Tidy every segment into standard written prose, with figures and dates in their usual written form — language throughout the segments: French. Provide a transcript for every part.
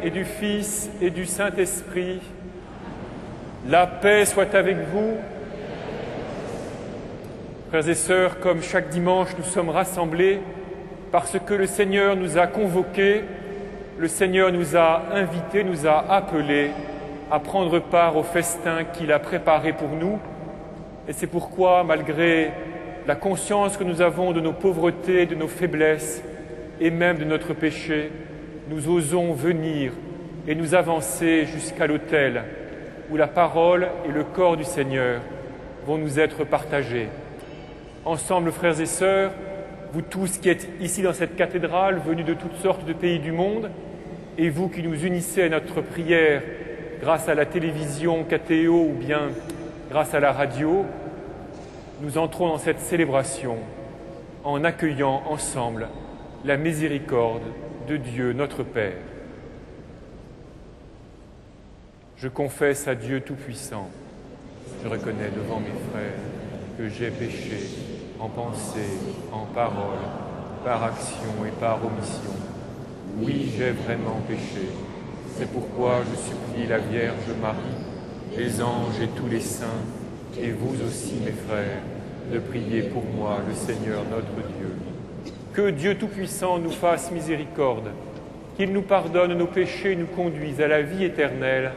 et du Fils et du Saint-Esprit. La paix soit avec vous. Frères et sœurs, comme chaque dimanche, nous sommes rassemblés parce que le Seigneur nous a convoqués, le Seigneur nous a invités, nous a appelés à prendre part au festin qu'il a préparé pour nous. Et c'est pourquoi, malgré la conscience que nous avons de nos pauvretés, de nos faiblesses et même de notre péché, nous osons venir et nous avancer jusqu'à l'autel où la parole et le corps du Seigneur vont nous être partagés. Ensemble, frères et sœurs, vous tous qui êtes ici dans cette cathédrale, venus de toutes sortes de pays du monde, et vous qui nous unissez à notre prière grâce à la télévision KTO ou bien grâce à la radio, nous entrons dans cette célébration en accueillant ensemble la miséricorde de Dieu notre Père. Je confesse à Dieu Tout-Puissant, je reconnais devant mes frères que j'ai péché en pensée, en parole, par action et par omission. Oui, j'ai vraiment péché. C'est pourquoi je supplie la Vierge Marie, les anges et tous les saints, et vous aussi, mes frères, de prier pour moi, le Seigneur notre Dieu. Que Dieu Tout-Puissant nous fasse miséricorde, qu'il nous pardonne nos péchés et nous conduise à la vie éternelle.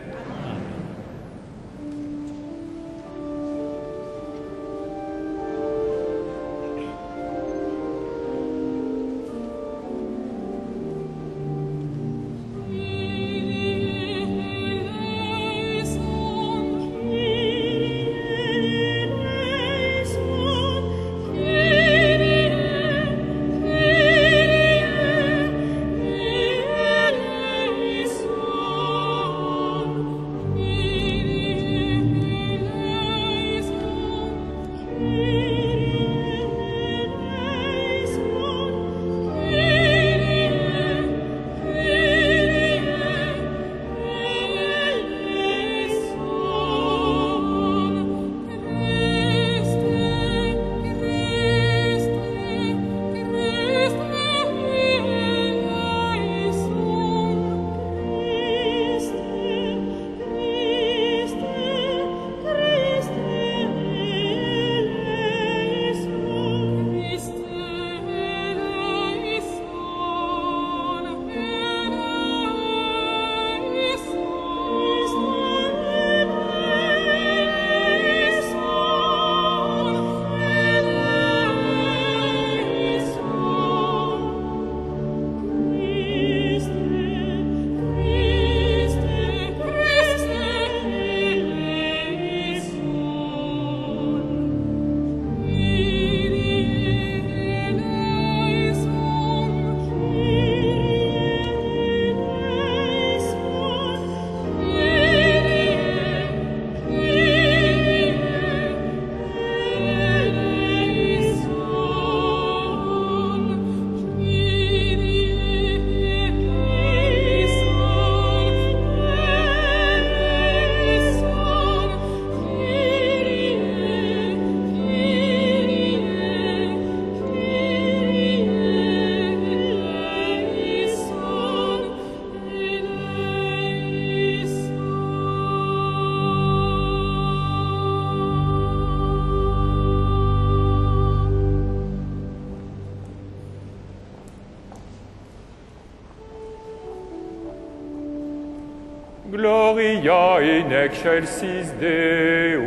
Gloria in excelsis Deo.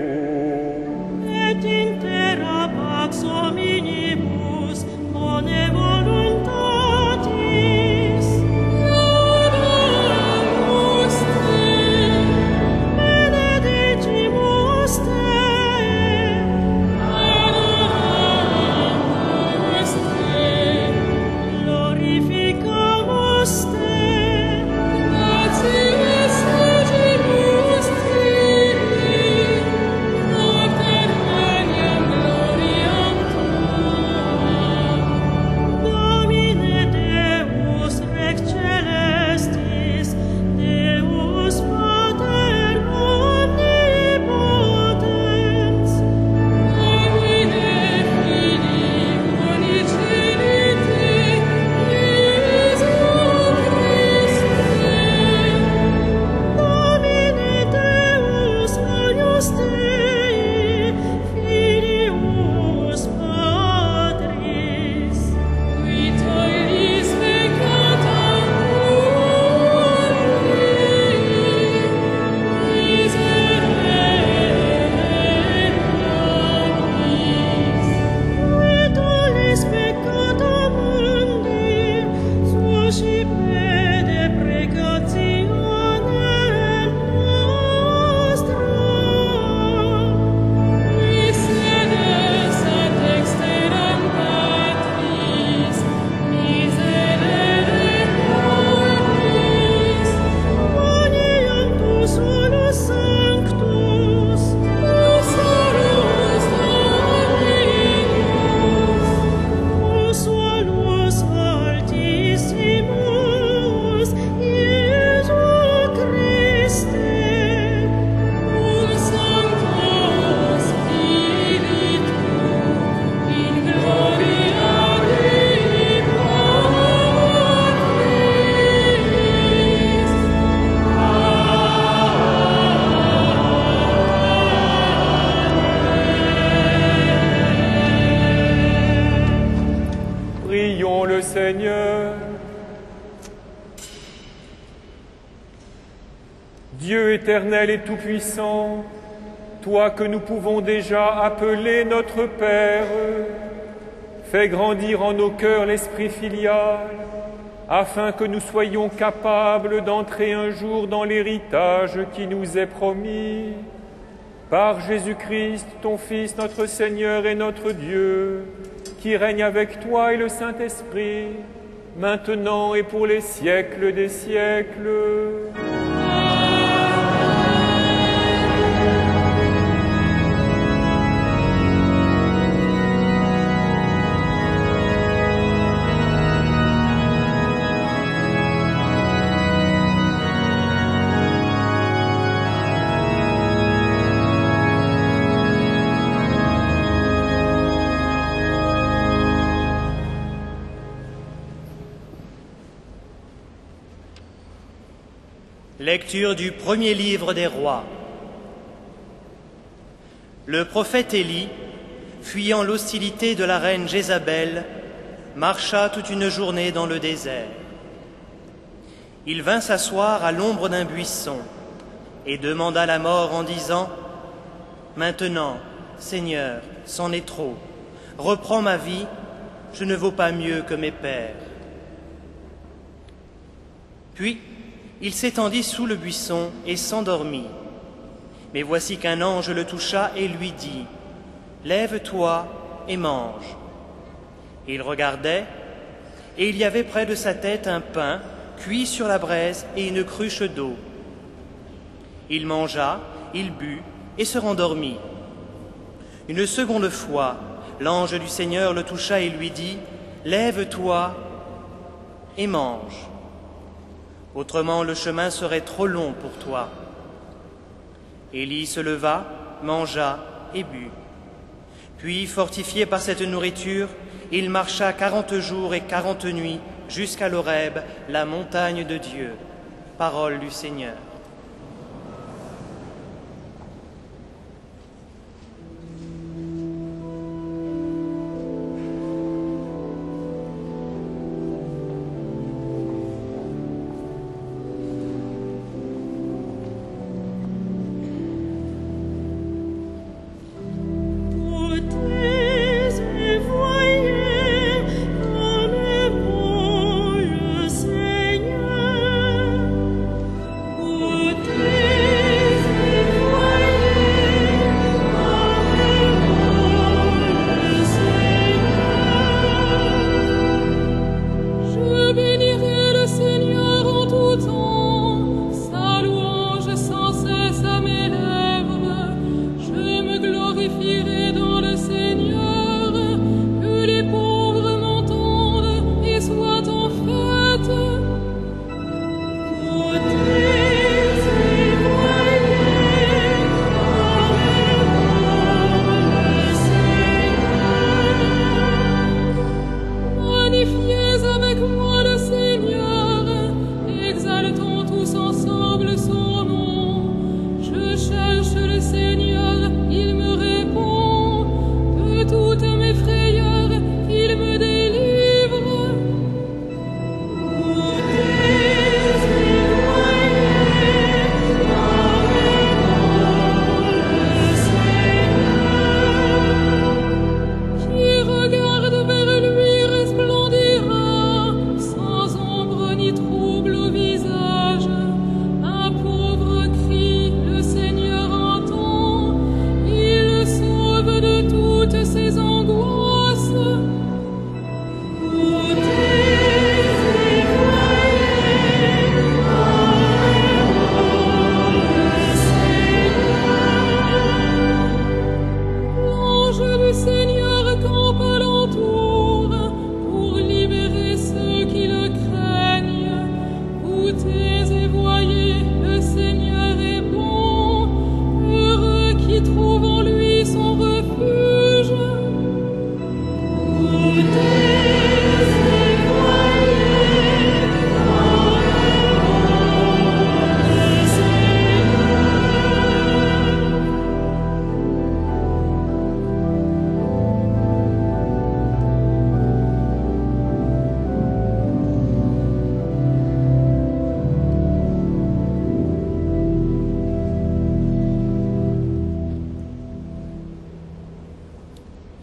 Et in terra pax hominibus, bone voluntatis. Laudamus te, benedicimus te, laudamus te, glorificamus te, gratias agimus te, Seigneur. Dieu éternel et tout-puissant, toi que nous pouvons déjà appeler notre Père, fais grandir en nos cœurs l'esprit filial, afin que nous soyons capables d'entrer un jour dans l'héritage qui nous est promis. Par Jésus-Christ, ton Fils, notre Seigneur et notre Dieu, qui règne avec toi et le Saint-Esprit, maintenant et pour les siècles des siècles. Lecture du premier livre des rois. Le prophète Élie, fuyant l'hostilité de la reine Jézabel, marcha toute une journée dans le désert. Il vint s'asseoir à l'ombre d'un buisson et demanda la mort en disant : « Maintenant, Seigneur, c'en est trop. Reprends ma vie, je ne vaux pas mieux que mes pères. » Puis, il s'étendit sous le buisson et s'endormit. Mais voici qu'un ange le toucha et lui dit : « Lève-toi et mange. » Il regardait, et il y avait près de sa tête un pain cuit sur la braise et une cruche d'eau. Il mangea, il but et se rendormit. Une seconde fois, l'ange du Seigneur le toucha et lui dit : « Lève-toi et mange. Autrement, le chemin serait trop long pour toi. » Élie se leva, mangea et but. Puis, fortifié par cette nourriture, il marcha 40 jours et 40 nuits jusqu'à l'Horeb, la montagne de Dieu. Parole du Seigneur. Seigneur,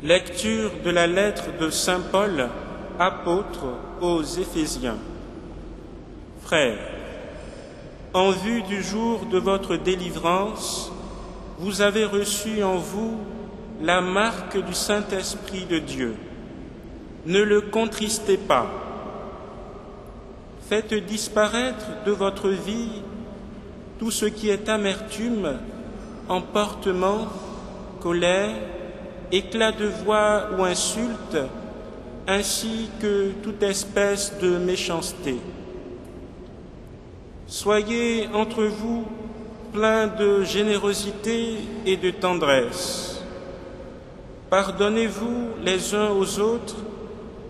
Lecture de la lettre de saint Paul, apôtre aux Éphésiens. Frères, en vue du jour de votre délivrance, vous avez reçu en vous la marque du Saint-Esprit de Dieu. Ne le contristez pas. Faites disparaître de votre vie tout ce qui est amertume, emportement, colère, éclat de voix ou insulte, ainsi que toute espèce de méchanceté. Soyez entre vous pleins de générosité et de tendresse. Pardonnez-vous les uns aux autres,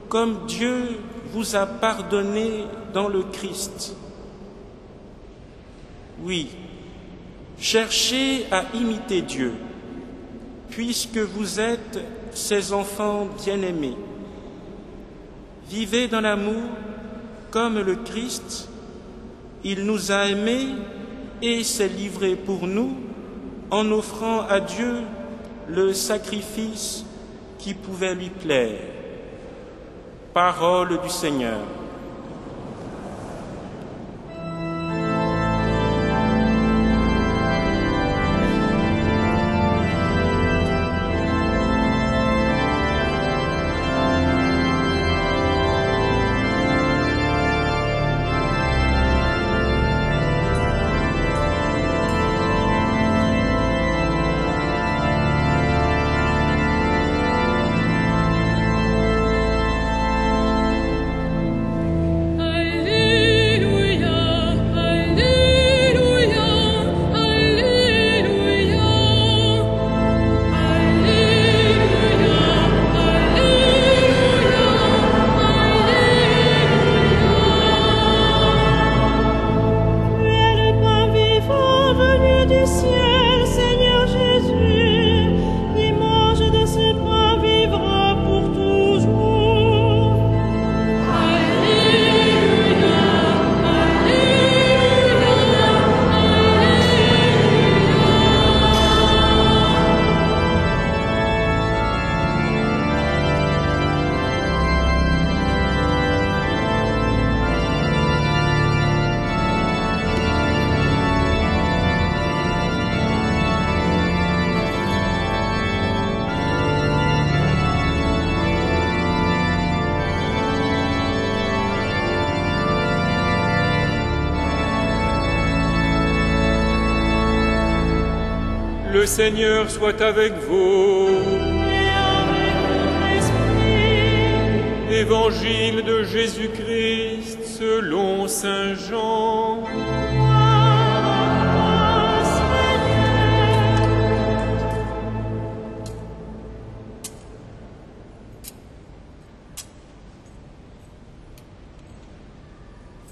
comme Dieu vous a pardonné dans le Christ. Oui, cherchez à imiter Dieu, puisque vous êtes ses enfants bien-aimés. Vivez dans l'amour comme le Christ. Il nous a aimés et s'est livré pour nous en offrant à Dieu le sacrifice qui pouvait lui plaire. Parole du Seigneur. Le Seigneur soit avec vous. Et avec votre esprit. Évangile de Jésus-Christ selon saint Jean. Gloire à toi, Seigneur.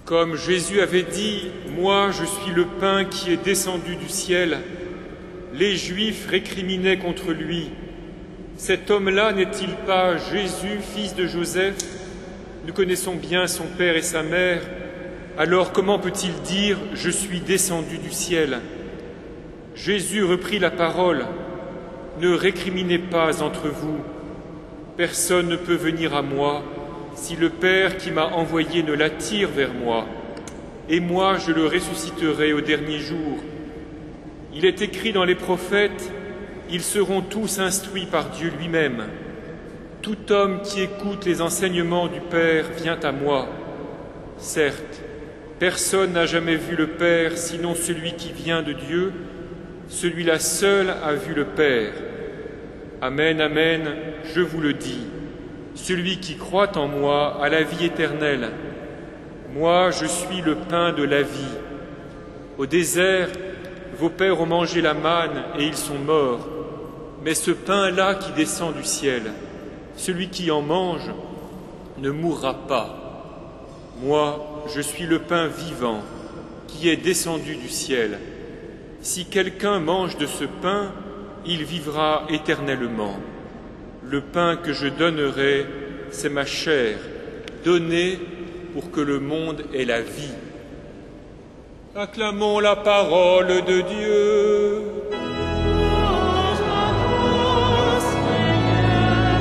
Comme Jésus avait dit, « Moi, je suis le pain qui est descendu du ciel », les Juifs récriminaient contre lui. « Cet homme-là n'est-il pas Jésus, fils de Joseph? Nous connaissons bien son père et sa mère. Alors comment peut-il dire « Je suis descendu du ciel » ?» Jésus reprit la parole. « Ne récriminez pas entre vous. Personne ne peut venir à moi si le Père qui m'a envoyé ne l'attire vers moi. Et moi, je le ressusciterai au dernier jour. Il est écrit dans les prophètes, ils seront tous instruits par Dieu lui-même. Tout homme qui écoute les enseignements du Père vient à moi. Certes, personne n'a jamais vu le Père, sinon celui qui vient de Dieu. Celui-là seul a vu le Père. Amen, amen, je vous le dis. Celui qui croit en moi a la vie éternelle. Moi, je suis le pain de la vie. Au désert, vos pères ont mangé la manne et ils sont morts. Mais ce pain-là qui descend du ciel, celui qui en mange ne mourra pas. Moi, je suis le pain vivant qui est descendu du ciel. Si quelqu'un mange de ce pain, il vivra éternellement. Le pain que je donnerai, c'est ma chair, donnée pour que le monde ait la vie. Acclamons la parole de Dieu. Gloire à toi, Seigneur.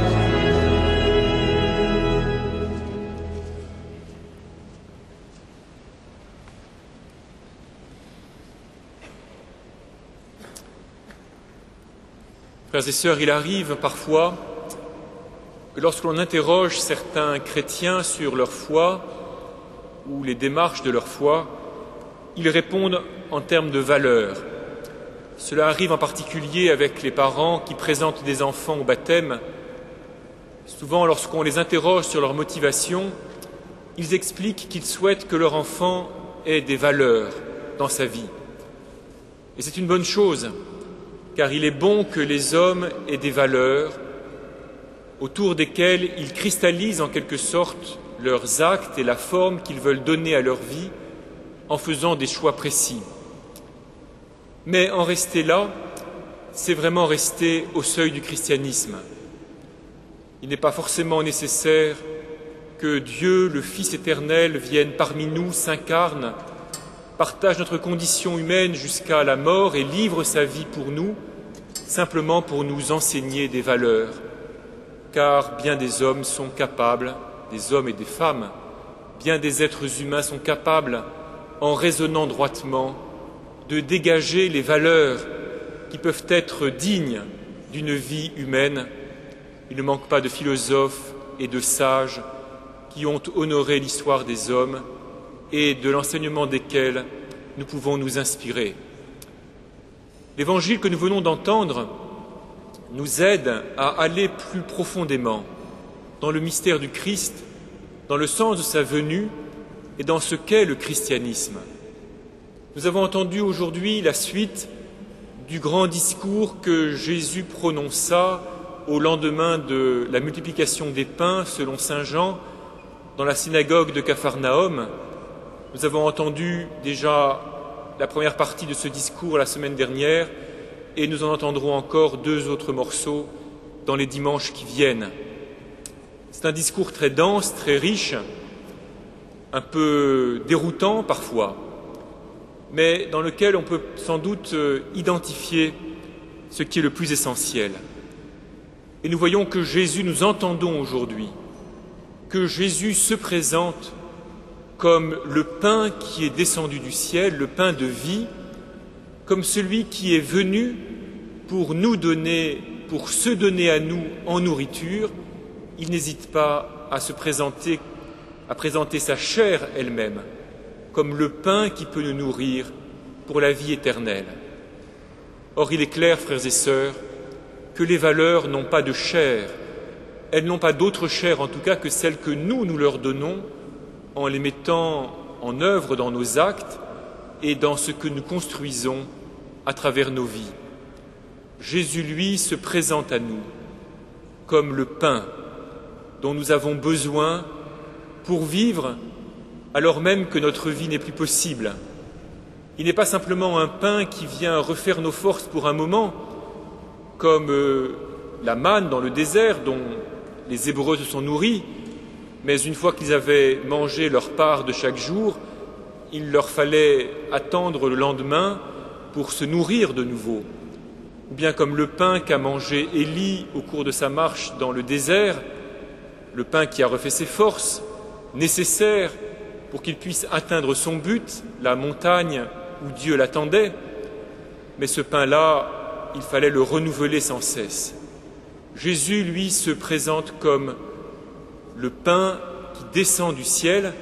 Frères et sœurs, il arrive parfois que lorsque l'on interroge certains chrétiens sur leur foi ou les démarches de leur foi, ils répondent en termes de valeurs. Cela arrive en particulier avec les parents qui présentent des enfants au baptême. Souvent, lorsqu'on les interroge sur leur motivation, ils expliquent qu'ils souhaitent que leur enfant ait des valeurs dans sa vie. Et c'est une bonne chose, car il est bon que les hommes aient des valeurs autour desquelles ils cristallisent en quelque sorte leurs actes et la forme qu'ils veulent donner à leur vie en faisant des choix précis. Mais en rester là, c'est vraiment rester au seuil du christianisme. Il n'est pas forcément nécessaire que Dieu, le Fils éternel, vienne parmi nous, s'incarne, partage notre condition humaine jusqu'à la mort et livre sa vie pour nous, simplement pour nous enseigner des valeurs. Car bien des hommes sont capables, des hommes et des femmes, bien des êtres humains sont capables, en raisonnant droitement, de dégager les valeurs qui peuvent être dignes d'une vie humaine. Il ne manque pas de philosophes et de sages qui ont honoré l'histoire des hommes et de l'enseignement desquels nous pouvons nous inspirer. L'évangile que nous venons d'entendre nous aide à aller plus profondément dans le mystère du Christ, dans le sens de sa venue et dans ce qu'est le christianisme. Nous avons entendu aujourd'hui la suite du grand discours que Jésus prononça au lendemain de la multiplication des pains, selon saint Jean, dans la synagogue de Capharnaüm. Nous avons entendu déjà la première partie de ce discours la semaine dernière et nous en entendrons encore 2 autres morceaux dans les dimanches qui viennent. C'est un discours très dense, très riche, un peu déroutant parfois, mais dans lequel on peut sans doute identifier ce qui est le plus essentiel. Et nous voyons que Jésus, nous entendons aujourd'hui, que Jésus se présente comme le pain qui est descendu du ciel, le pain de vie, comme celui qui est venu pour nous donner, pour se donner à nous en nourriture. Il n'hésite pas à présenter sa chair elle-même comme le pain qui peut nous nourrir pour la vie éternelle. Or, il est clair, frères et sœurs, que les valeurs n'ont pas de chair, elles n'ont pas d'autre chair en tout cas que celle que nous leur donnons en les mettant en œuvre dans nos actes et dans ce que nous construisons à travers nos vies. Jésus, lui, se présente à nous comme le pain dont nous avons besoin pour vivre alors même que notre vie n'est plus possible. Il n'est pas simplement un pain qui vient refaire nos forces pour un moment, comme la manne dans le désert dont les Hébreux se sont nourris, mais une fois qu'ils avaient mangé leur part de chaque jour, il leur fallait attendre le lendemain pour se nourrir de nouveau. Ou bien comme le pain qu'a mangé Élie au cours de sa marche dans le désert, le pain qui a refait ses forces, nécessaires pour qu'il puisse atteindre son but, la montagne où Dieu l'attendait. Mais ce pain-là, il fallait le renouveler sans cesse. Jésus, lui, se présente comme le pain qui descend du ciel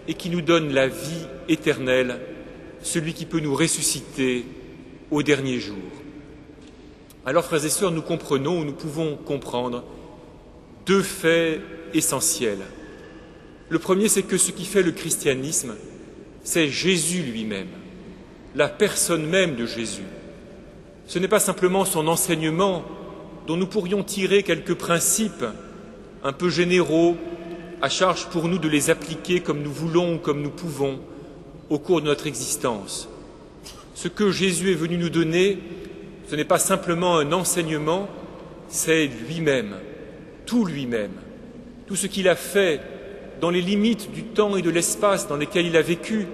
et qui nous donne la vie éternelle, celui qui peut nous ressusciter au dernier jour. Alors, frères et sœurs, nous comprenons, ou nous pouvons comprendre 2 faits essentiels. Le premier, c'est que ce qui fait le christianisme, c'est Jésus lui-même, la personne même de Jésus. Ce n'est pas simplement son enseignement dont nous pourrions tirer quelques principes un peu généraux, à charge pour nous de les appliquer comme nous voulons ou comme nous pouvons au cours de notre existence. Ce que Jésus est venu nous donner, ce n'est pas simplement un enseignement, c'est lui-même, tout lui-même, tout ce qu'il a fait dans les limites du temps et de l'espace dans lesquels il a vécu,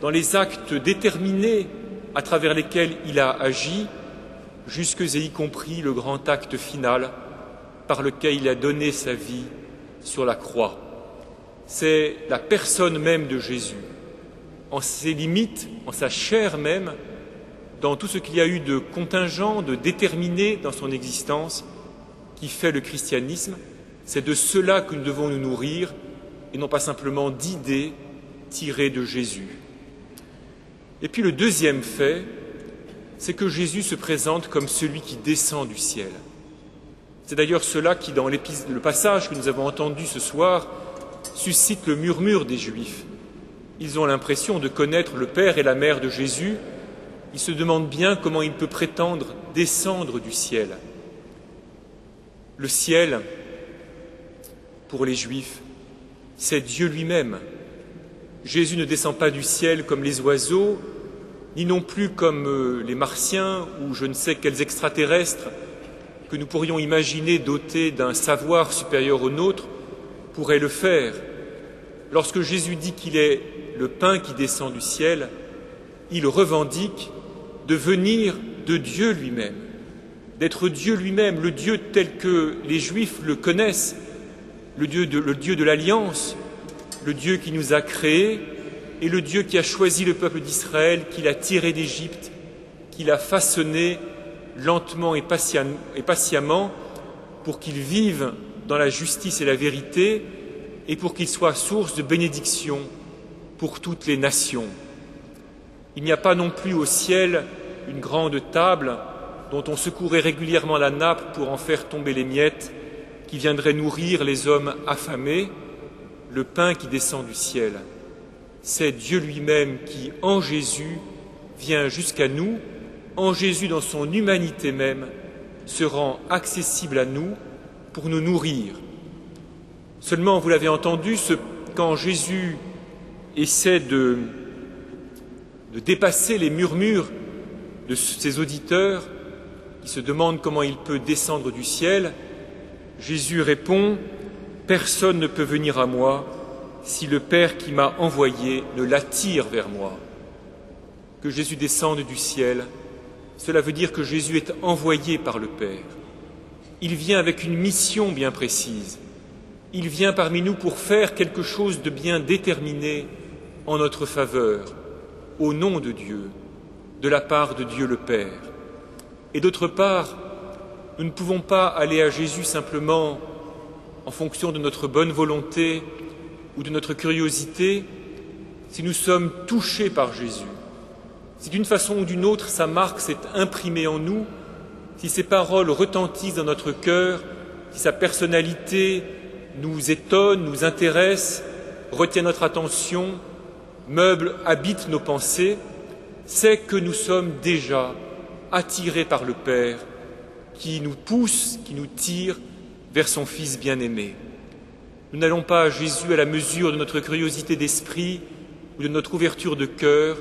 dans les actes déterminés à travers lesquels il a agi, jusque et y compris le grand acte final par lequel il a donné sa vie sur la croix. C'est la personne même de Jésus, en ses limites, en sa chair même, dans tout ce qu'il y a eu de contingent, de déterminé dans son existence, qui fait le christianisme. C'est de cela que nous devons nous nourrir, et non pas simplement d'idées tirées de Jésus. Et puis le deuxième fait, c'est que Jésus se présente comme celui qui descend du ciel. C'est d'ailleurs cela qui, dans le passage que nous avons entendu ce soir, suscite le murmure des Juifs. Ils ont l'impression de connaître le Père et la Mère de Jésus. Ils se demandent bien comment il peut prétendre descendre du ciel. Le ciel, pour les Juifs, c'est Dieu lui-même. Jésus ne descend pas du ciel comme les oiseaux, ni non plus comme les martiens ou je ne sais quels extraterrestres que nous pourrions imaginer dotés d'un savoir supérieur au nôtre pourraient le faire. Lorsque Jésus dit qu'il est le pain qui descend du ciel, il revendique de venir de Dieu lui-même, d'être Dieu lui-même, le Dieu tel que les Juifs le connaissent, le Dieu de l'Alliance, le Dieu qui nous a créés et le Dieu qui a choisi le peuple d'Israël, qui l'a tiré d'Égypte, qui l'a façonné lentement et patiemment pour qu'il vive dans la justice et la vérité et pour qu'il soit source de bénédiction pour toutes les nations. Il n'y a pas non plus au ciel une grande table dont on secouerait régulièrement la nappe pour en faire tomber les miettes, qui viendrait nourrir les hommes affamés. Le pain qui descend du ciel, c'est Dieu lui-même qui, en Jésus, vient jusqu'à nous, en Jésus dans son humanité même, se rend accessible à nous pour nous nourrir. Seulement, vous l'avez entendu, quand Jésus essaie de dépasser les murmures de ses auditeurs qui se demandent comment il peut descendre du ciel, Jésus répond « Personne ne peut venir à moi si le Père qui m'a envoyé ne l'attire vers moi. » Que Jésus descende du ciel, cela veut dire que Jésus est envoyé par le Père. Il vient avec une mission bien précise. Il vient parmi nous pour faire quelque chose de bien déterminé en notre faveur, au nom de Dieu, de la part de Dieu le Père. Et d'autre part, nous ne pouvons pas aller à Jésus simplement en fonction de notre bonne volonté ou de notre curiosité si nous sommes touchés par Jésus. Si d'une façon ou d'une autre sa marque s'est imprimée en nous, si ses paroles retentissent dans notre cœur, si sa personnalité nous étonne, nous intéresse, retient notre attention, meuble, habite nos pensées, c'est que nous sommes déjà attirés par le Père qui nous pousse, qui nous tire vers son Fils bien-aimé. Nous n'allons pas à Jésus à la mesure de notre curiosité d'esprit ou de notre ouverture de cœur.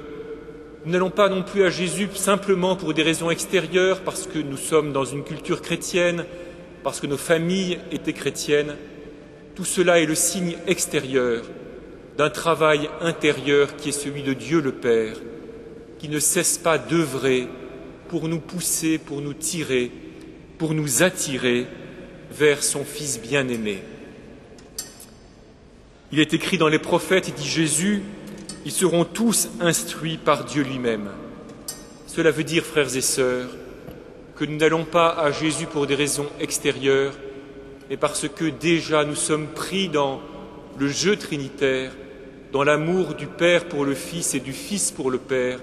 Nous n'allons pas non plus à Jésus simplement pour des raisons extérieures, parce que nous sommes dans une culture chrétienne, parce que nos familles étaient chrétiennes. Tout cela est le signe extérieur d'un travail intérieur qui est celui de Dieu le Père, qui ne cesse pas d'œuvrer pour nous pousser, pour nous tirer, pour nous attirer vers son Fils bien-aimé. Il est écrit dans les prophètes, dit Jésus, ils seront tous instruits par Dieu lui-même. Cela veut dire, frères et sœurs, que nous n'allons pas à Jésus pour des raisons extérieures, mais parce que déjà nous sommes pris dans le jeu trinitaire, dans l'amour du Père pour le Fils et du Fils pour le Père,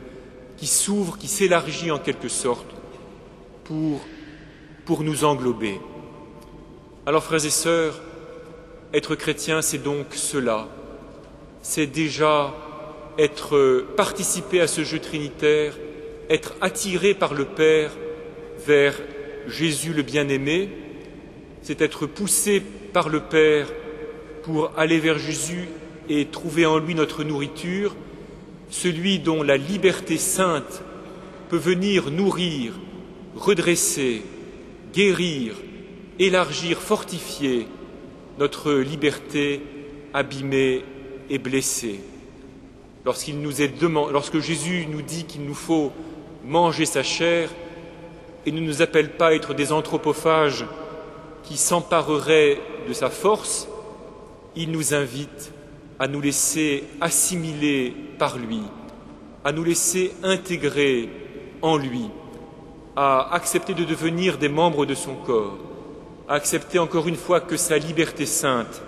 qui s'ouvre, qui s'élargit en quelque sorte pour nous englober. Alors, frères et sœurs, être chrétien, c'est donc cela. C'est déjà participer à ce jeu trinitaire, être attiré par le Père vers Jésus le bien-aimé, c'est être poussé par le Père pour aller vers Jésus et trouver en lui notre nourriture, celui dont la liberté sainte peut venir nourrir, redresser, guérir, élargir, fortifier notre liberté abîmée et blessée. Lorsque Jésus nous dit qu'il nous faut manger sa chair et ne nous appelle pas à être des anthropophages qui s'empareraient de sa force, il nous invite à nous laisser assimiler par lui, à nous laisser intégrer en lui, a accepté de devenir des membres de son corps, a accepté encore une fois que sa liberté sainte,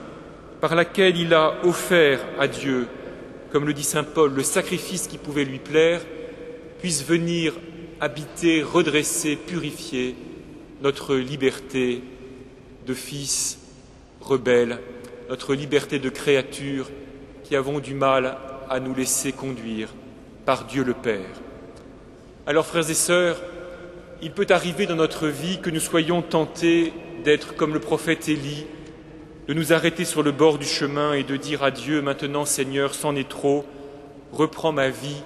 par laquelle il a offert à Dieu, comme le dit saint Paul, le sacrifice qui pouvait lui plaire, puisse venir habiter, redresser, purifier notre liberté de fils rebelles, notre liberté de créatures qui avons du mal à nous laisser conduire par Dieu le Père. Alors, frères et sœurs, il peut arriver dans notre vie que nous soyons tentés d'être comme le prophète Élie, de nous arrêter sur le bord du chemin et de dire à Dieu, maintenant Seigneur, c'en est trop, reprends ma vie,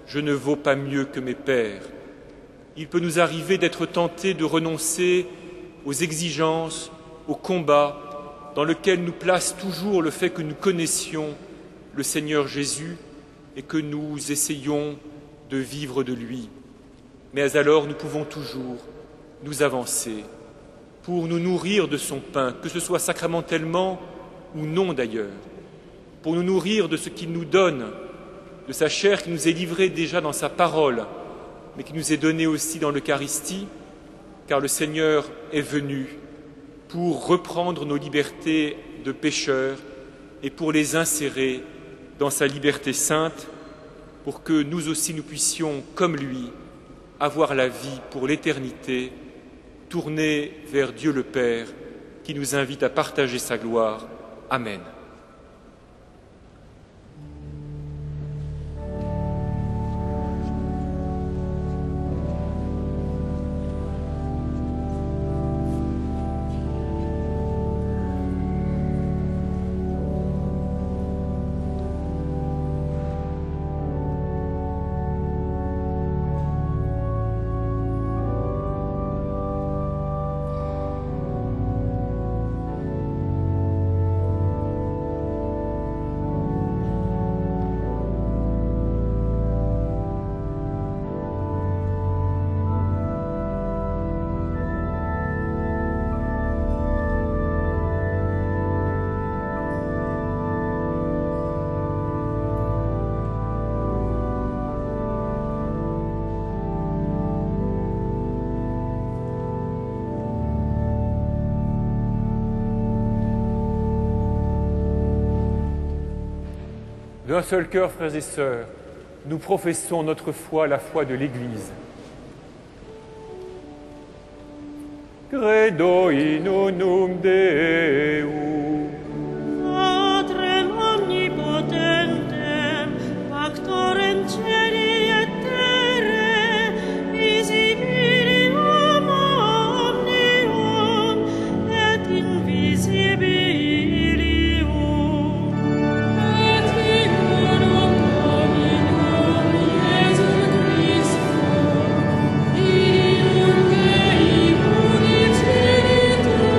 je ne vaux pas mieux que mes pères. Il peut nous arriver d'être tentés de renoncer aux exigences, aux combats dans lesquels nous place toujours le fait que nous connaissions le Seigneur Jésus et que nous essayons de vivre de lui. Mais alors nous pouvons toujours nous avancer pour nous nourrir de son pain, que ce soit sacramentellement ou non d'ailleurs, pour nous nourrir de ce qu'il nous donne, de sa chair qui nous est livrée déjà dans sa parole, mais qui nous est donnée aussi dans l'Eucharistie, car le Seigneur est venu pour reprendre nos libertés de pécheurs et pour les insérer dans sa liberté sainte, pour que nous aussi nous puissions, comme lui, avoir la vie pour l'éternité, tournée vers Dieu le Père, qui nous invite à partager sa gloire. Amen. D'un seul cœur, frères et sœurs, nous professons notre foi, la foi de l'Église. Credo in unum Deum, Patrem omnipotentem, Pactorem celi et terrae, visibilium omnium et invisibilium. Et in unum Dominum Iesum Christum, Filium Dei Unigenitum,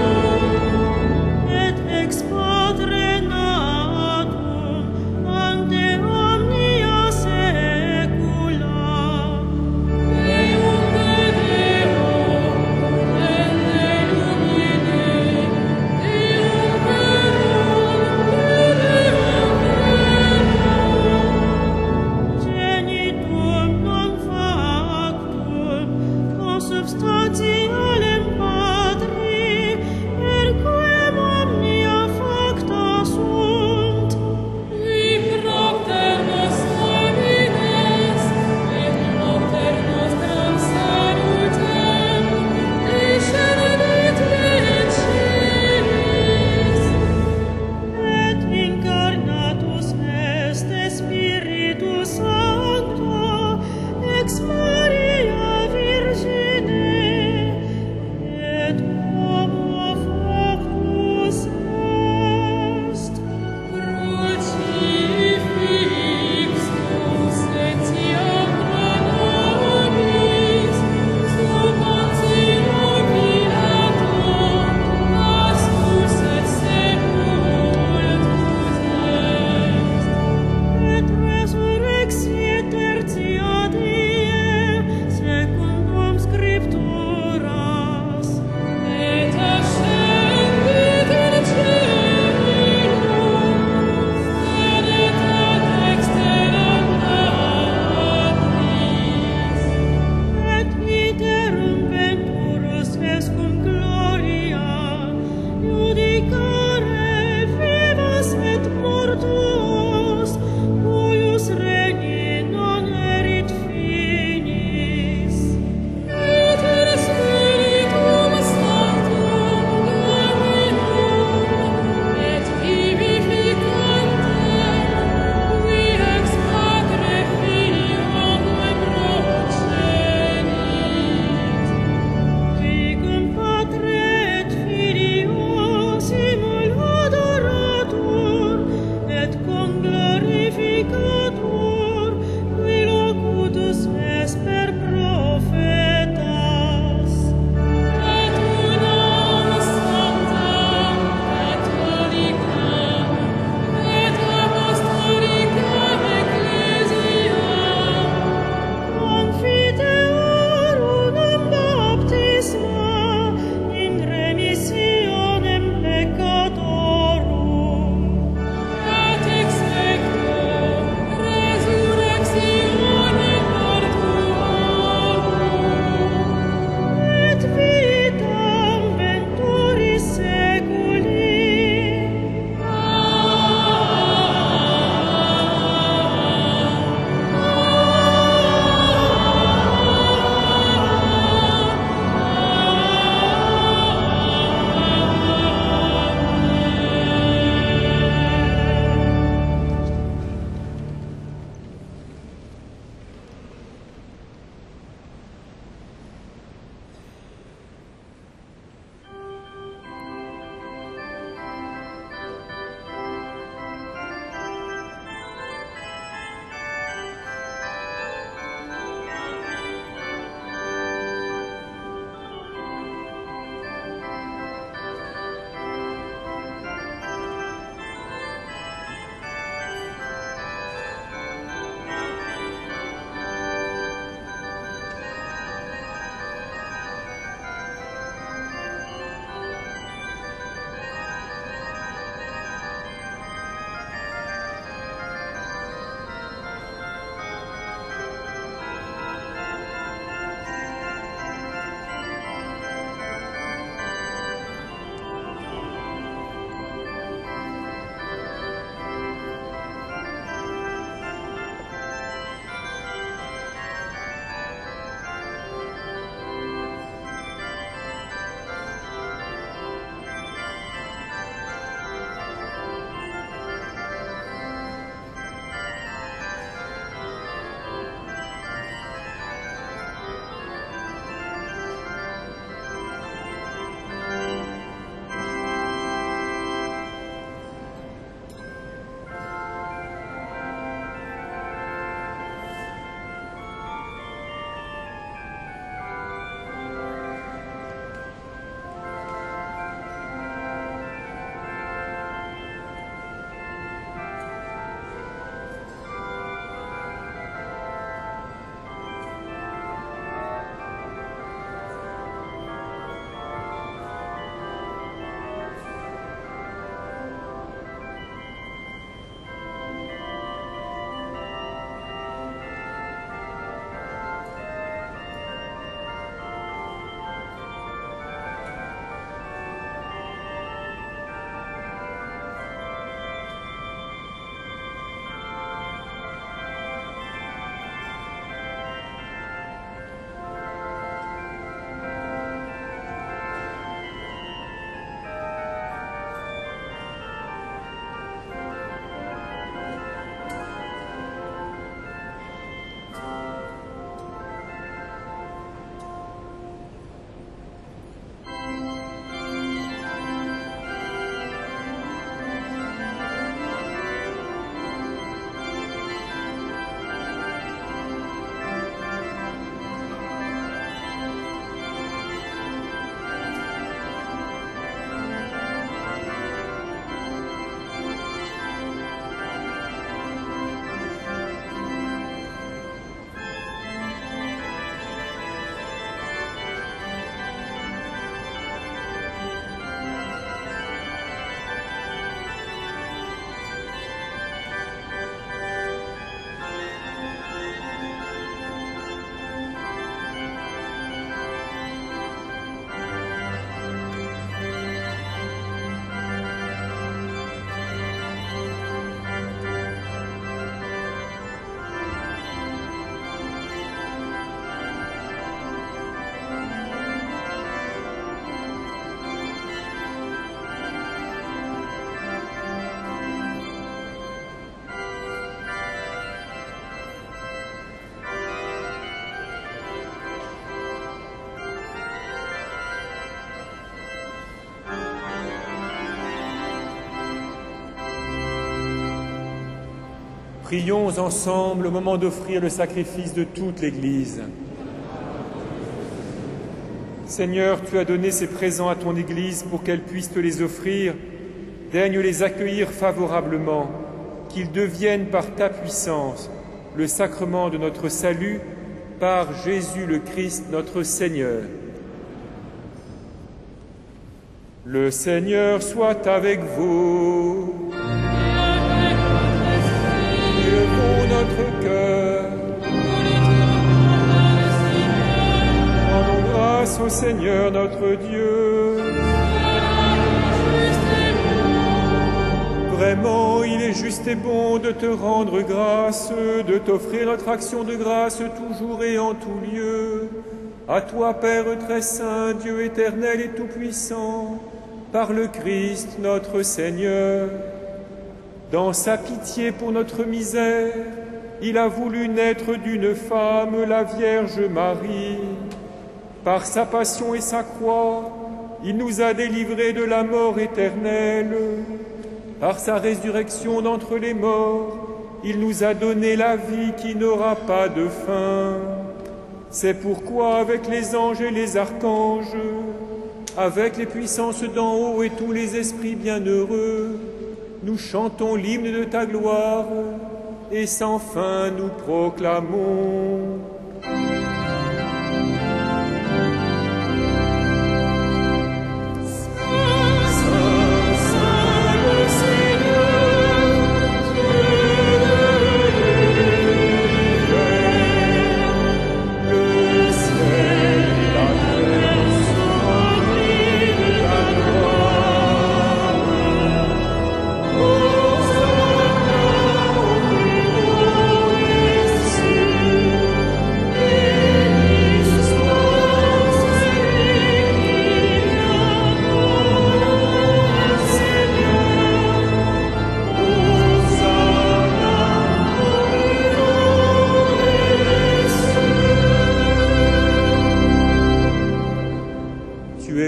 Prions ensemble au moment d'offrir le sacrifice de toute l'Église. Seigneur, tu as donné ces présents à ton Église pour qu'elle puisse te les offrir. Daigne les accueillir favorablement, qu'ils deviennent par ta puissance le sacrement de notre salut par Jésus le Christ, notre Seigneur. Le Seigneur soit avec vous. Élevons notre cœur. Rendons grâce au Seigneur notre Dieu. Vraiment, il est juste et bon de te rendre grâce, de t'offrir notre action de grâce toujours et en tout lieu. À toi, Père très saint, Dieu éternel et tout-puissant, par le Christ notre Seigneur. Dans sa pitié pour notre misère, il a voulu naître d'une femme, la Vierge Marie. Par sa passion et sa croix, il nous a délivrés de la mort éternelle. Par sa résurrection d'entre les morts, il nous a donné la vie qui n'aura pas de fin. C'est pourquoi, avec les anges et les archanges, avec les puissances d'en haut et tous les esprits bienheureux, nous chantons l'hymne de ta gloire et sans fin nous proclamons.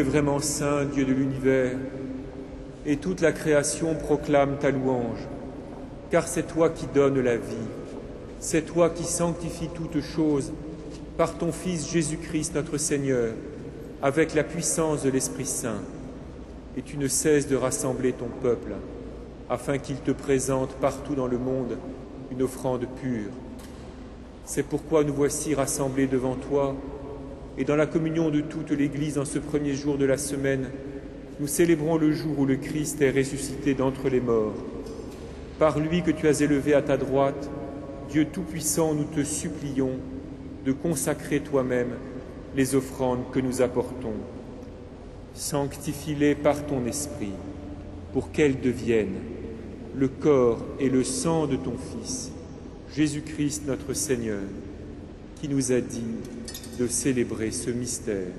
Vraiment saint, Dieu de l'univers, et toute la création proclame ta louange, car c'est toi qui donnes la vie, c'est toi qui sanctifies toutes choses par ton Fils Jésus-Christ notre Seigneur, avec la puissance de l'Esprit Saint, et tu ne cesses de rassembler ton peuple, afin qu'il te présente partout dans le monde une offrande pure. C'est pourquoi nous voici rassemblés devant toi, et dans la communion de toute l'Église, en ce premier jour de la semaine, nous célébrons le jour où le Christ est ressuscité d'entre les morts. Par lui que tu as élevé à ta droite, Dieu Tout-Puissant, nous te supplions de consacrer toi-même les offrandes que nous apportons. Sanctifie-les par ton Esprit, pour qu'elles deviennent le corps et le sang de ton Fils, Jésus-Christ notre Seigneur, qui nous a dit de célébrer ce mystère.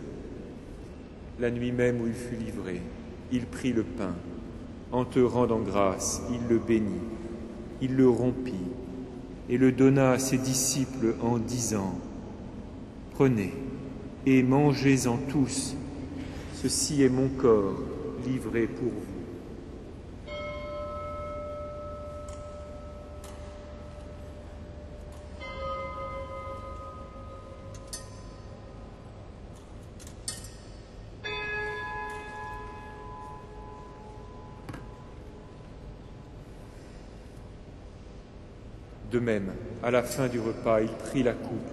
La nuit même où il fut livré, il prit le pain. En te rendant grâce, il le bénit, il le rompit et le donna à ses disciples en disant : « Prenez et mangez-en tous, ceci est mon corps livré pour vous. » De même, à la fin du repas, il prit la coupe.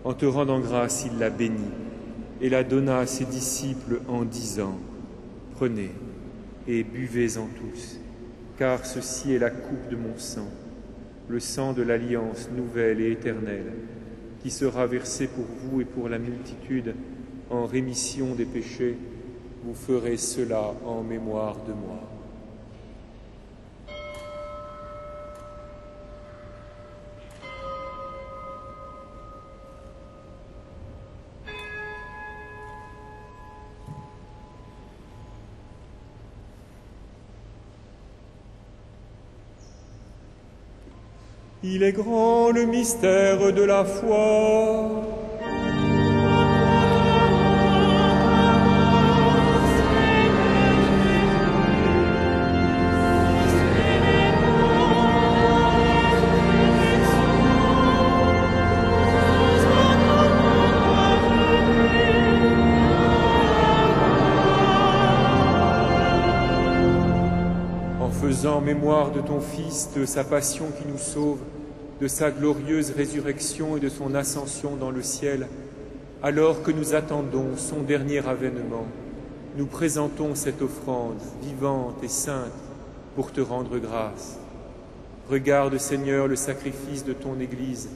En te rendant grâce, il la bénit et la donna à ses disciples en disant : « Prenez et buvez-en tous, car ceci est la coupe de mon sang, le sang de l'alliance nouvelle et éternelle, qui sera versé pour vous et pour la multitude en rémission des péchés. Vous ferez cela en mémoire de moi. » Il est grand le mystère de la foi. en faisant mémoire de ton Fils, de sa passion qui nous sauve, de sa glorieuse résurrection et de son ascension dans le ciel, alors que nous attendons son dernier avènement, nous présentons cette offrande vivante et sainte pour te rendre grâce. Regarde, Seigneur, le sacrifice de ton Église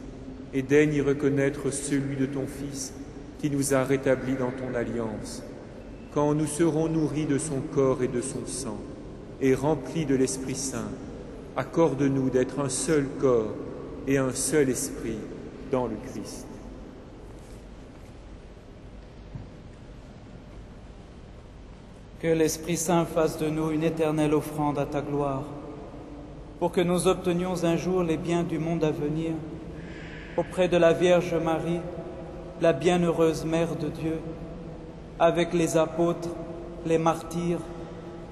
et daigne y reconnaître celui de ton Fils qui nous a rétablis dans ton alliance. Quand nous serons nourris de son corps et de son sang et remplis de l'Esprit Saint, accorde-nous d'être un seul corps et un seul esprit dans le Christ. Que l'Esprit Saint fasse de nous une éternelle offrande à ta gloire, pour que nous obtenions un jour les biens du monde à venir, auprès de la Vierge Marie, la bienheureuse Mère de Dieu, avec les apôtres, les martyrs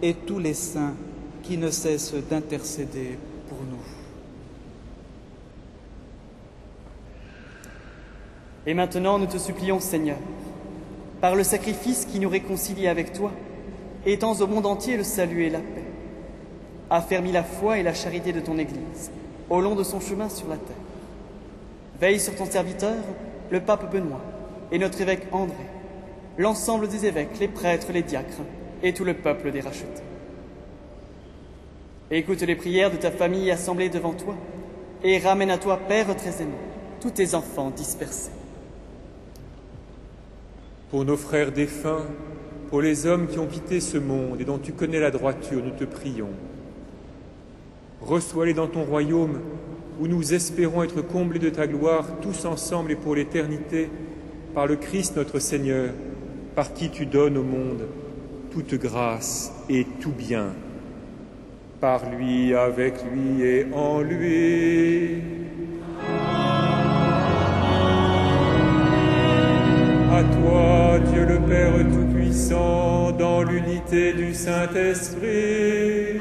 et tous les saints qui ne cessent d'intercéder pour nous. Et maintenant, nous te supplions, Seigneur, par le sacrifice qui nous réconcilie avec toi, étends au monde entier le salut et la paix. Affermis la foi et la charité de ton Église au long de son chemin sur la terre. Veille sur ton serviteur, le pape Benoît, et notre évêque André, l'ensemble des évêques, les prêtres, les diacres, et tout le peuple des rachetés. Écoute les prières de ta famille assemblée devant toi, et ramène à toi, Père très aimant, tous tes enfants dispersés. Pour nos frères défunts, pour les hommes qui ont quitté ce monde et dont tu connais la droiture, nous te prions. Reçois-les dans ton royaume, où nous espérons être comblés de ta gloire, tous ensemble et pour l'éternité, par le Christ notre Seigneur, par qui tu donnes au monde toute grâce et tout bien. Par lui, avec lui et en lui. À toi, Dieu le Père Tout-Puissant, dans l'unité du Saint-Esprit,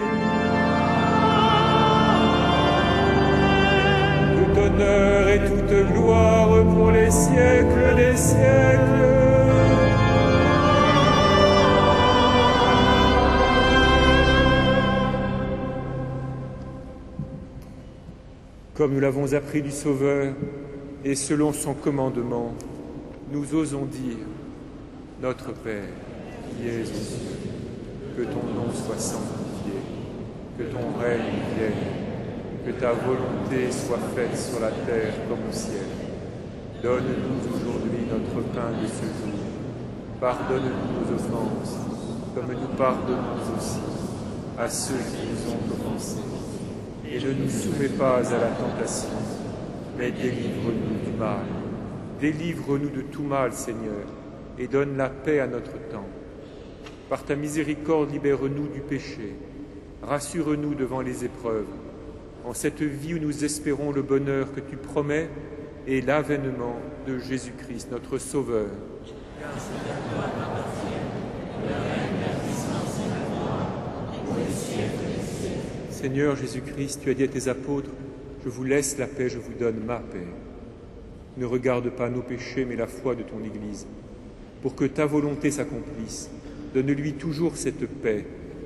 tout honneur et toute gloire pour les siècles des siècles. Comme nous l'avons appris du Sauveur, et selon son commandement, nous osons dire, Notre Père, qui es aux cieux, que ton nom soit sanctifié, que ton règne vienne, que ta volonté soit faite sur la terre comme au ciel. Donne-nous aujourd'hui notre pain de ce jour. Pardonne-nous nos offenses, comme nous pardonnons aussi à ceux qui nous ont offensés. Et ne nous soumets pas à la tentation, mais délivre-nous du mal. Délivre-nous de tout mal, Seigneur, et donne la paix à notre temps. Par ta miséricorde, libère-nous du péché. Rassure-nous devant les épreuves, en cette vie où nous espérons le bonheur que tu promets et l'avènement de Jésus-Christ, notre Sauveur. Seigneur Jésus-Christ, tu as dit à tes apôtres, « Je vous laisse la paix, je vous donne ma paix. » Ne regarde pas nos péchés, mais la foi de ton Église. Pour que ta volonté s'accomplisse, donne-lui toujours cette paix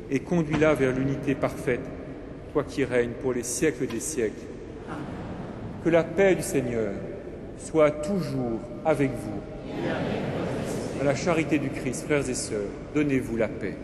et conduis-la vers l'unité parfaite, toi qui règnes pour les siècles des siècles. Que la paix du Seigneur soit toujours avec vous. À la charité du Christ, frères et sœurs, donnez-vous la paix.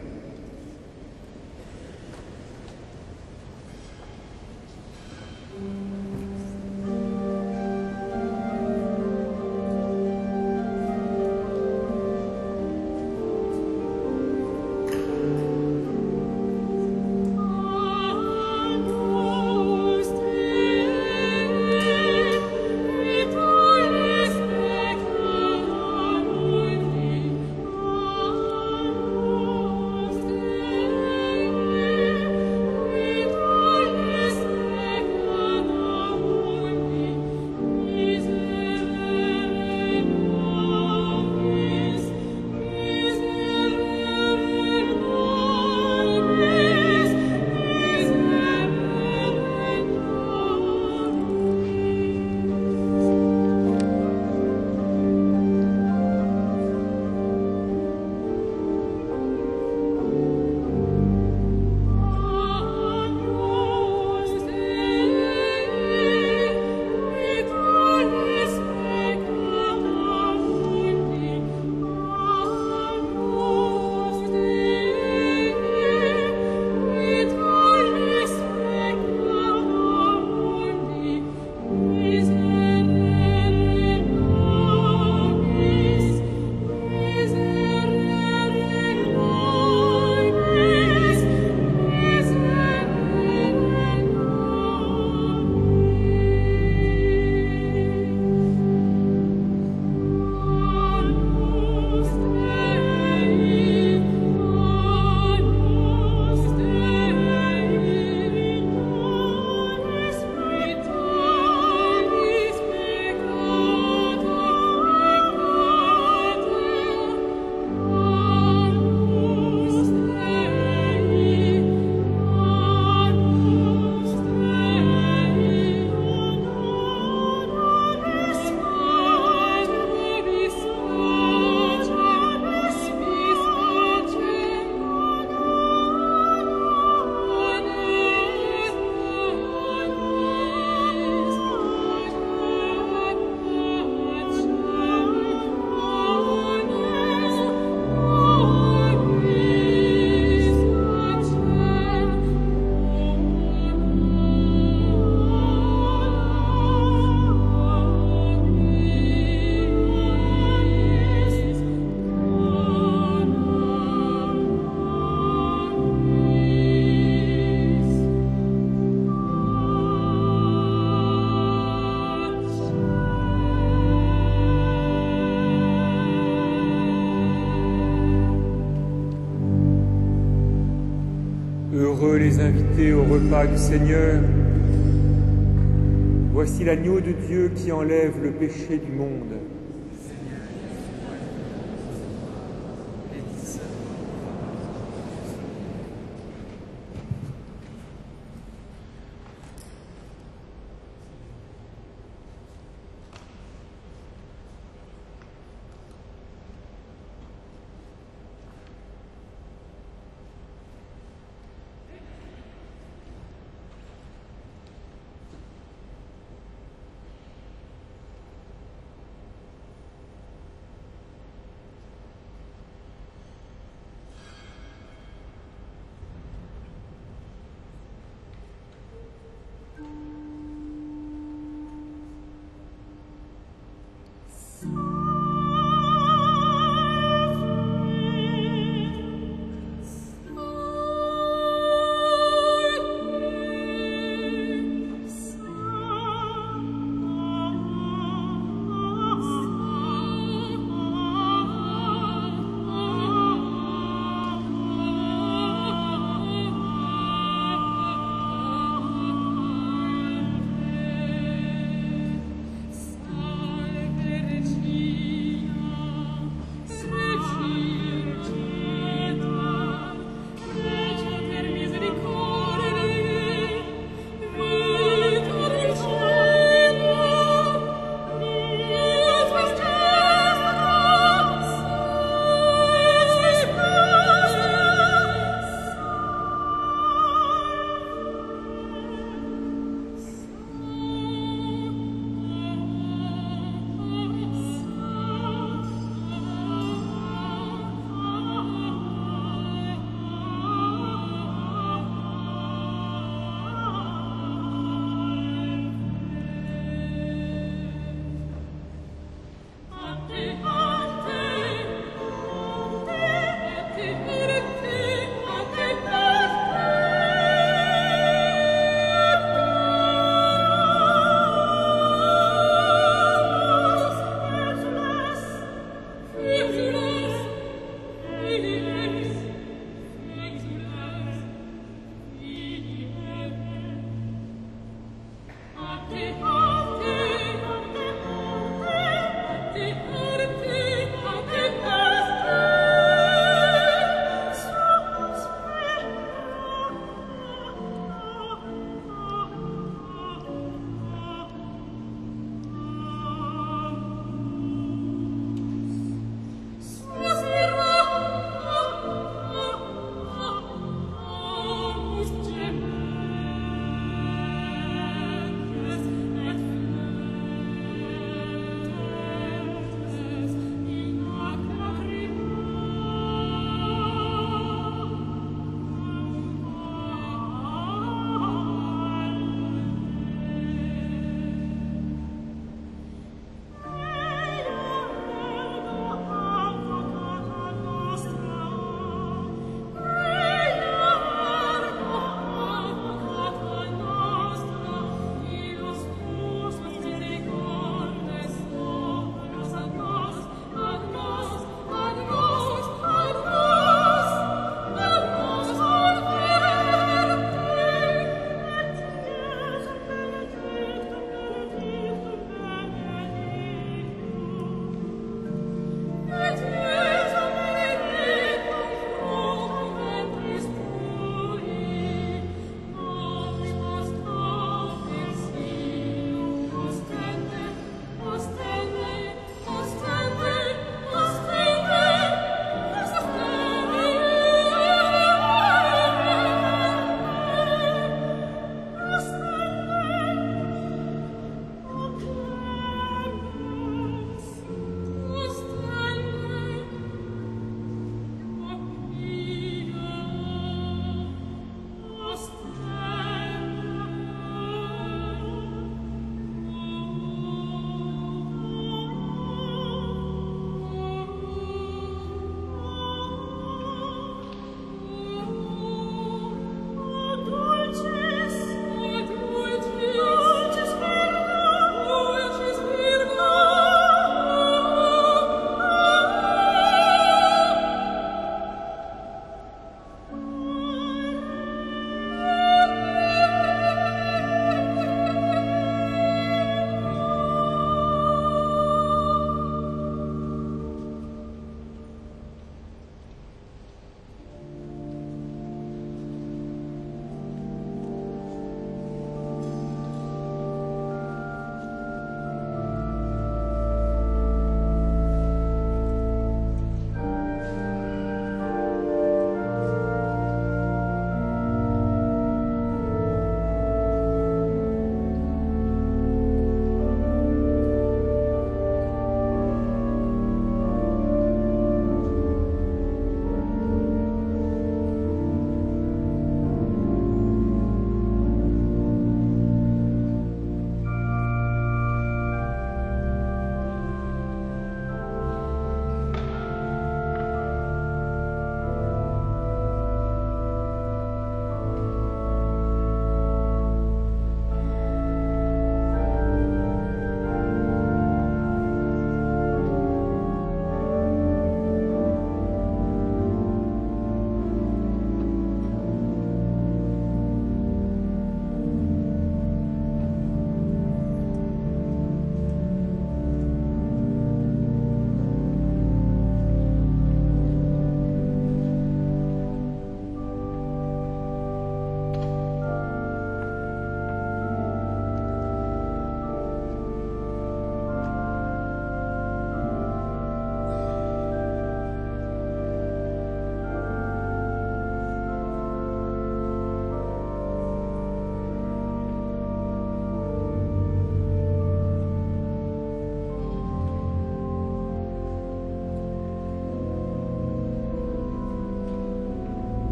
invités au repas du Seigneur. Voici l'agneau de Dieu qui enlève le péché du monde.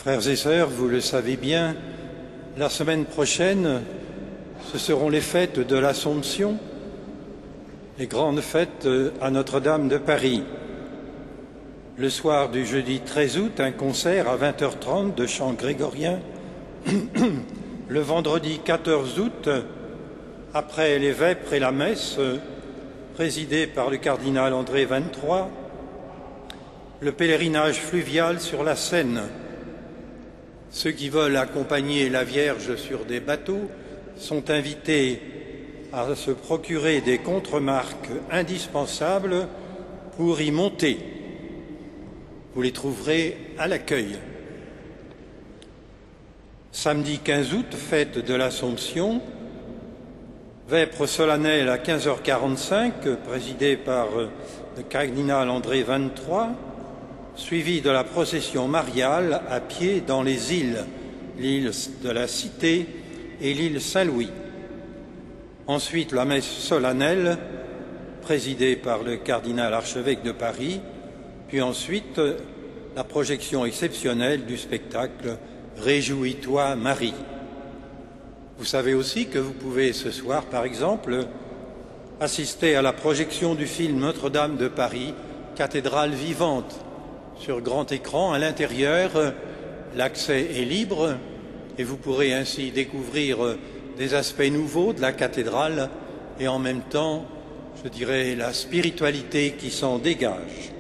Frères et sœurs, vous le savez bien, la semaine prochaine, ce seront les fêtes de l'Assomption, les grandes fêtes à Notre-Dame de Paris. Le soir du jeudi 13 août, un concert à 20h30 de chant grégorien. Le vendredi 14 août, après les vêpres et la messe, présidée par le cardinal André XXIII, le pèlerinage fluvial sur la Seine. Ceux qui veulent accompagner la Vierge sur des bateaux sont invités à se procurer des contremarques indispensables pour y monter. Vous les trouverez à l'accueil. Samedi 15 août, fête de l'Assomption, vêpres solennelles à 15h45, présidée par le cardinal André XXIII, suivi de la procession mariale à pied dans les îles, l'île de la Cité et l'île Saint-Louis. Ensuite, la messe solennelle, présidée par le cardinal archevêque de Paris, puis ensuite la projection exceptionnelle du spectacle « Réjouis-toi, Marie ». Vous savez aussi que vous pouvez ce soir, par exemple, assister à la projection du film Notre-Dame de Paris, cathédrale vivante, sur grand écran. À l'intérieur, l'accès est libre et vous pourrez ainsi découvrir des aspects nouveaux de la cathédrale et en même temps, je dirais, la spiritualité qui s'en dégage.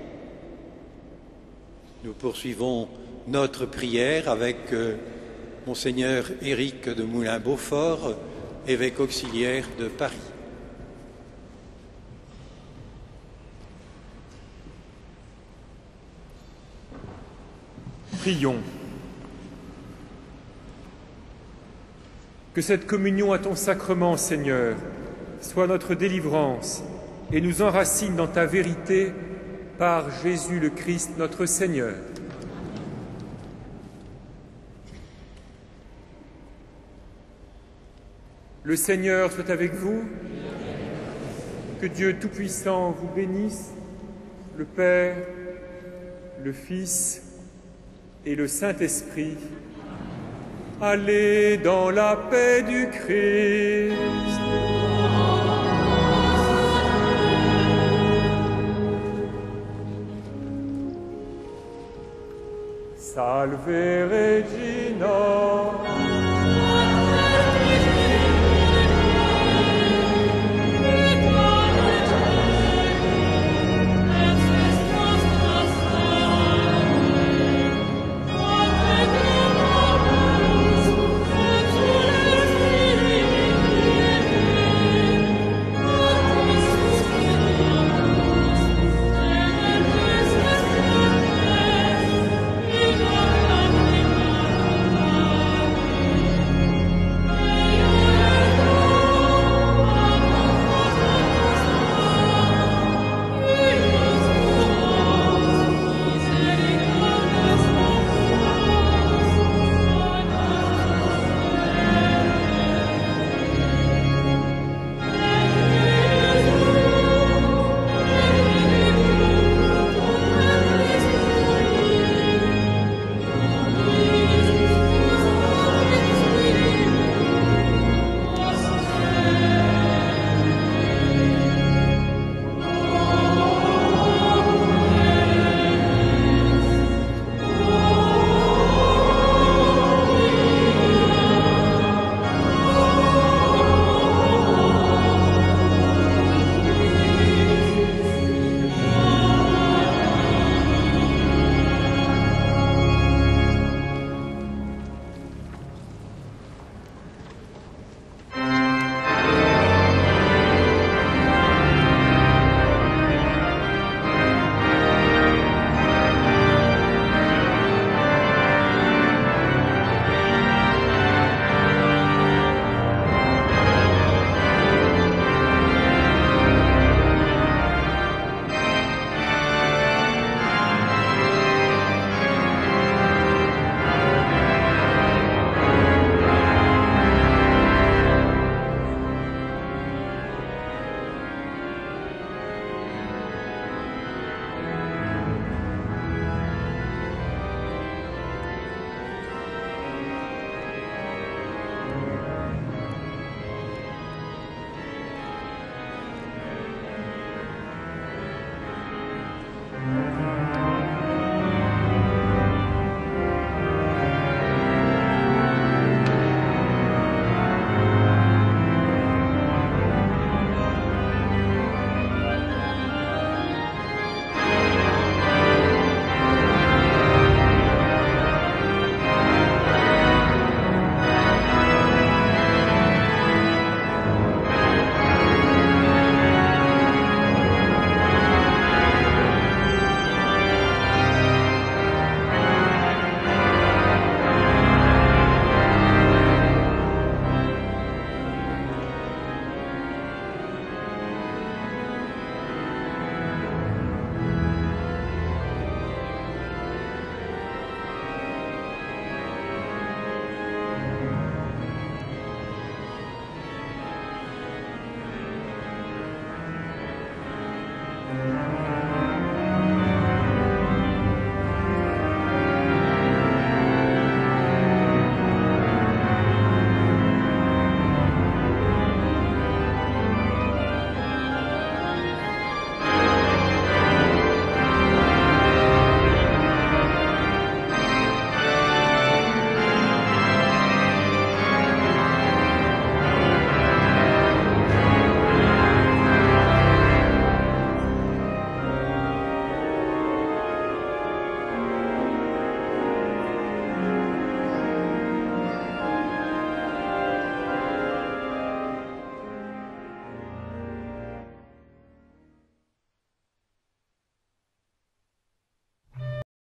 Nous poursuivons notre prière avec Monseigneur Éric de Moulin-Beaufort, évêque auxiliaire de Paris. Prions. Que cette communion à ton sacrement, Seigneur, soit notre délivrance et nous enracine dans ta vérité par Jésus le Christ, notre Seigneur. Le Seigneur soit avec vous. Que Dieu Tout-Puissant vous bénisse, le Père, le Fils et le Saint-Esprit. Allez dans la paix du Christ. Salve Regina.